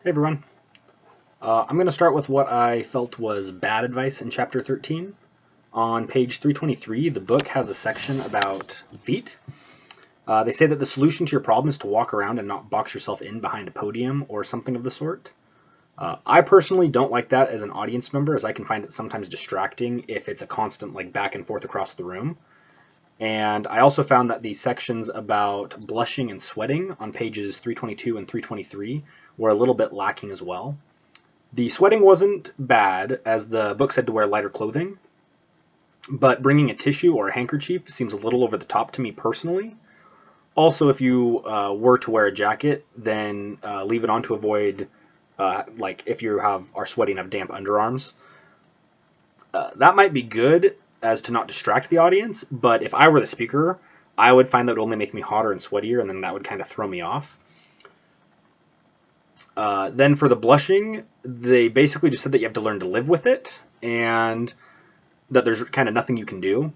Hey everyone. I'm going to start with what I felt was bad advice in chapter 13. On page 323, the book has a section about feet. They say that the solution to your problem is to walk around and not box yourself in behind a podium or something of the sort. I personally don't like that as an audience member, as I can find it sometimes distracting if it's a constant like back and forth across the room. And I also found that the sections about blushing and sweating on pages 322 and 323 were a little bit lacking as well. The sweating wasn't bad, as the book said to wear lighter clothing, but bringing a tissue or a handkerchief seems a little over the top to me personally. Also, if you were to wear a jacket, then leave it on to avoid, like, if you are sweaty and have damp underarms. That might be good as to not distract the audience, but if I were the speaker, I would find that would only make me hotter and sweatier, and then that would kind of throw me off. Then for the blushing, they basically just said that you have to learn to live with it, and that there's kind of nothing you can do.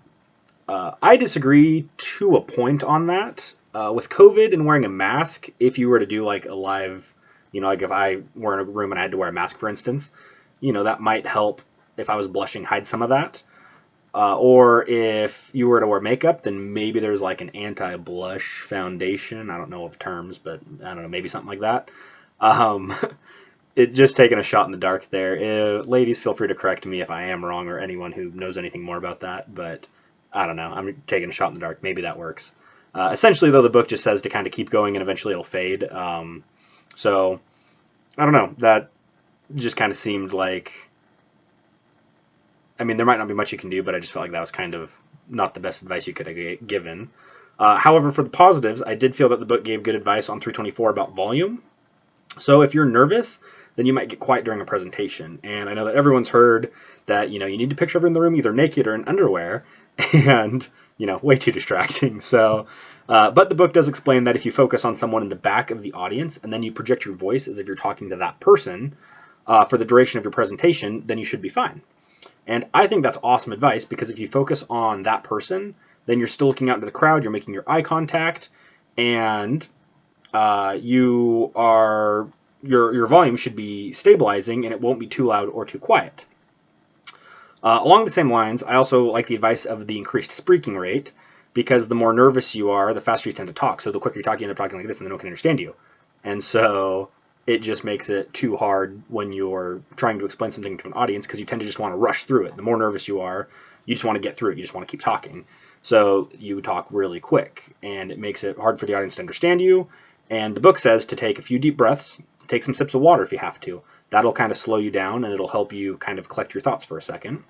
I disagree to a point on that. With COVID and wearing a mask, if you were to do like a live, like if I were in a room and I had to wear a mask, for instance, that might help if I was blushing hide some of that. Or if you were to wear makeup, then maybe there's like an anti-blush foundation. I don't know of terms, but I don't know, maybe something like that. Um, it just taking a shot in the dark there. Ladies, feel free to correct me if I am wrong, or anyone who knows anything more about that. But I don't know. I'm taking a shot in the dark. Maybe that works. Essentially, though, the book just says to kind of keep going and eventually it'll fade. So I don't know. That just kind of seemed like. I mean, there might not be much you can do, but I just felt like that was kind of not the best advice you could have given. However, for the positives, I did feel that the book gave good advice on 324 about volume. So if you're nervous, then you might get quiet during a presentation. And I know that everyone's heard that, you need to picture everyone in the room either naked or in underwear, and, way too distracting. So, but the book does explain that if you focus on someone in the back of the audience and then you project your voice as if you're talking to that person for the duration of your presentation, then you should be fine. And I think that's awesome advice, because if you focus on that person, then you're still looking out into the crowd, you're making your eye contact, and your volume should be stabilizing and it won't be too loud or too quiet. Along the same lines, I also like the advice of the increased speaking rate, because the more nervous you are, the faster you tend to talk. So the quicker you talk, you end up talking like this, and no one can understand you. And so it just makes it too hard when you're trying to explain something to an audience, because you tend to just want to rush through it. The more nervous you are, you just want to get through it. You just want to keep talking. So you talk really quick, and it makes it hard for the audience to understand you. And the book says to take a few deep breaths, take some sips of water if you have to. That'll kind of slow you down, and it'll help you kind of collect your thoughts for a second.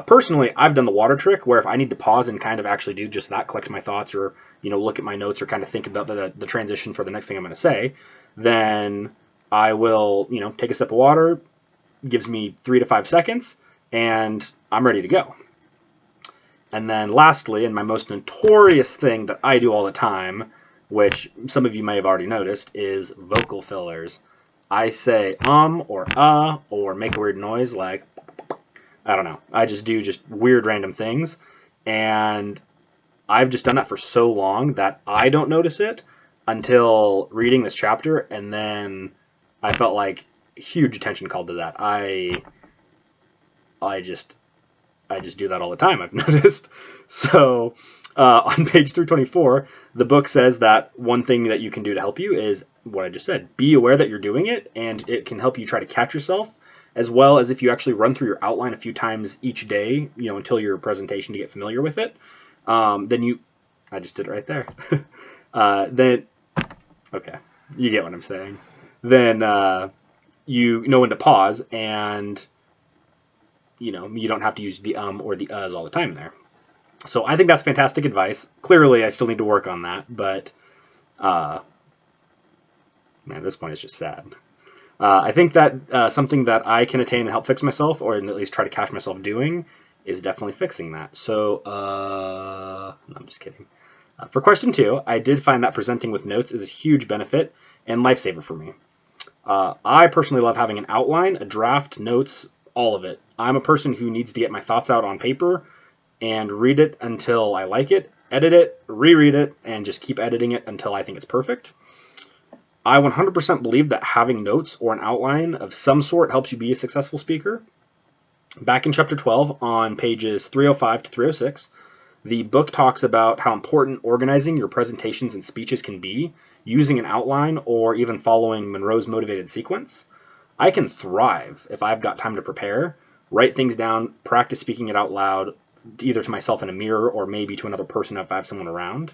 Personally, I've done the water trick, where if I need to pause and kind of actually do just that, collect my thoughts, or look at my notes, or kind of think about the transition for the next thing I'm going to say, then I will take a sip of water. Gives me 3 to 5 seconds, and I'm ready to go. And then lastly, and my most notorious thing that I do all the time, which some of you may have already noticed, is vocal fillers. I say or make a weird noise like, I don't know. I just do just weird random things. And I've just done that for so long that I don't notice it until reading this chapter, and then I felt like huge attention called to that. I just do that all the time, I've noticed. So on page 324, the book says that one thing that you can do to help you is what I just said. Be aware that you're doing it, and it can help you try to catch yourself, as well as if you actually run through your outline a few times each day, until your presentation to get familiar with it. Then I just did it right there. Then, okay, you get what I'm saying. Then you know when to pause, and you don't have to use the or the uhs all the time there. So I think that's fantastic advice. Clearly, I still need to work on that, but man, this point is just sad. I think that something that I can attain and help fix myself, or at least try to catch myself doing, is definitely fixing that. So, no, I'm just kidding. For question 2, I did find that presenting with notes is a huge benefit and lifesaver for me. I personally love having an outline, a draft, notes, all of it. I'm a person who needs to get my thoughts out on paper and read it until I like it, edit it, reread it, and just keep editing it until I think it's perfect. I 100% believe that having notes or an outline of some sort helps you be a successful speaker. Back in chapter 12 on pages 305 to 306, the book talks about how important organizing your presentations and speeches can be, using an outline or even following Monroe's motivated sequence. I can thrive if I've got time to prepare, write things down, practice speaking it out loud, either to myself in a mirror or maybe to another person if I have someone around.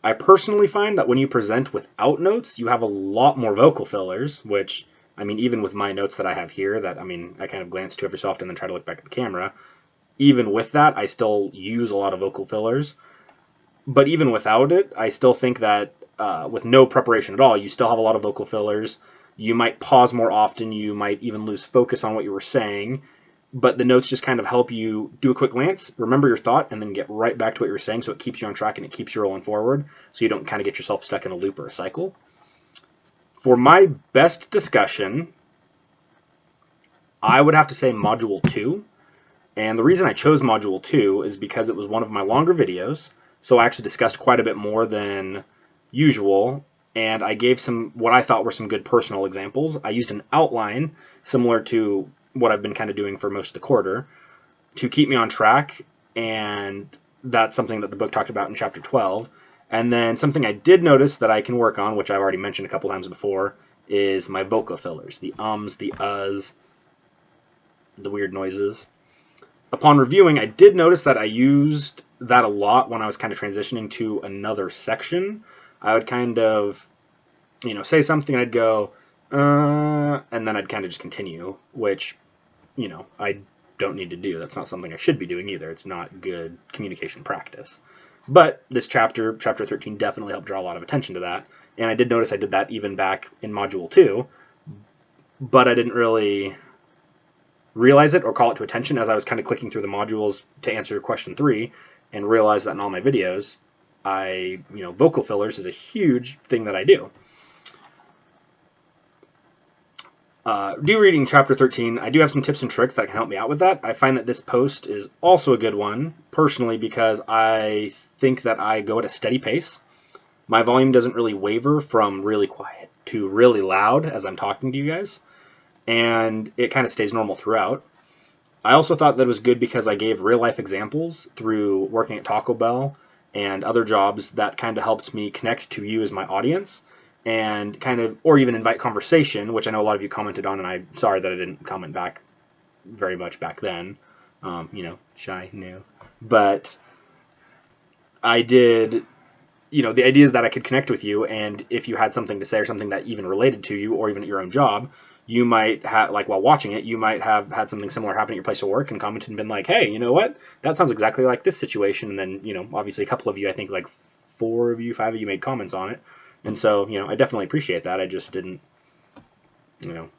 I personally find that when you present without notes, you have a lot more vocal fillers, which, I mean, even with my notes that I have here, that, I mean, I kind of glance to every so often and then try to look back at the camera, even with that, I still use a lot of vocal fillers. But even without it, I still think that with no preparation at all, you still have a lot of vocal fillers. You might pause more often. You might even lose focus on what you were saying. But the notes just kind of help you do a quick glance, remember your thought, and then get right back to what you were saying, so it keeps you on track and it keeps you rolling forward, so you don't kind of get yourself stuck in a loop or a cycle. For my best discussion, I would have to say Module 2. And the reason I chose Module 2 is because it was one of my longer videos, so I actually discussed quite a bit more than usual, and I gave some what I thought were some good personal examples. I used an outline similar to what I've been kind of doing for most of the quarter to keep me on track, and that's something that the book talked about in chapter 12. And then something I did notice that I can work on, which I've already mentioned a couple times before, is my vocal fillers, the ums, the uhs, the weird noises. Upon reviewing, I did notice that I used that a lot when I was kind of transitioning to another section. I would kind of, say something and I'd go, and then I'd kind of just continue, which, I don't need to do. That's not something I should be doing either. It's not good communication practice. But this chapter 13, definitely helped draw a lot of attention to that. And I did notice I did that even back in Module 2, but I didn't really realize it or call it to attention as I was kind of clicking through the modules to answer question 3 and realized that in all my videos, vocal fillers is a huge thing that I do. Reading chapter 13, I do have some tips and tricks that can help me out with that. I find that this post is also a good one, personally, because I think that I go at a steady pace. My volume doesn't really waver from really quiet to really loud as I'm talking to you guys, and it kind of stays normal throughout. I also thought that it was good because I gave real-life examples through working at Taco Bell and other jobs that kind of helped me connect to you as my audience, and or even invite conversation, which I know a lot of you commented on, and I'm sorry that I didn't comment back very much back then. Shy, new. But I did, the idea is that I could connect with you, and if you had something to say or something that even related to you, or even at your own job, you might have, while watching it, you might have had something similar happen at your place of work and commented and been like, hey, you know what? That sounds exactly like this situation. And then, obviously a couple of you, I think like 4 of you, 5 of you made comments on it. And so, I definitely appreciate that. I just didn't,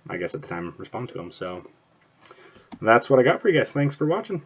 I guess at the time respond to them. So that's what I got for you guys. Thanks for watching.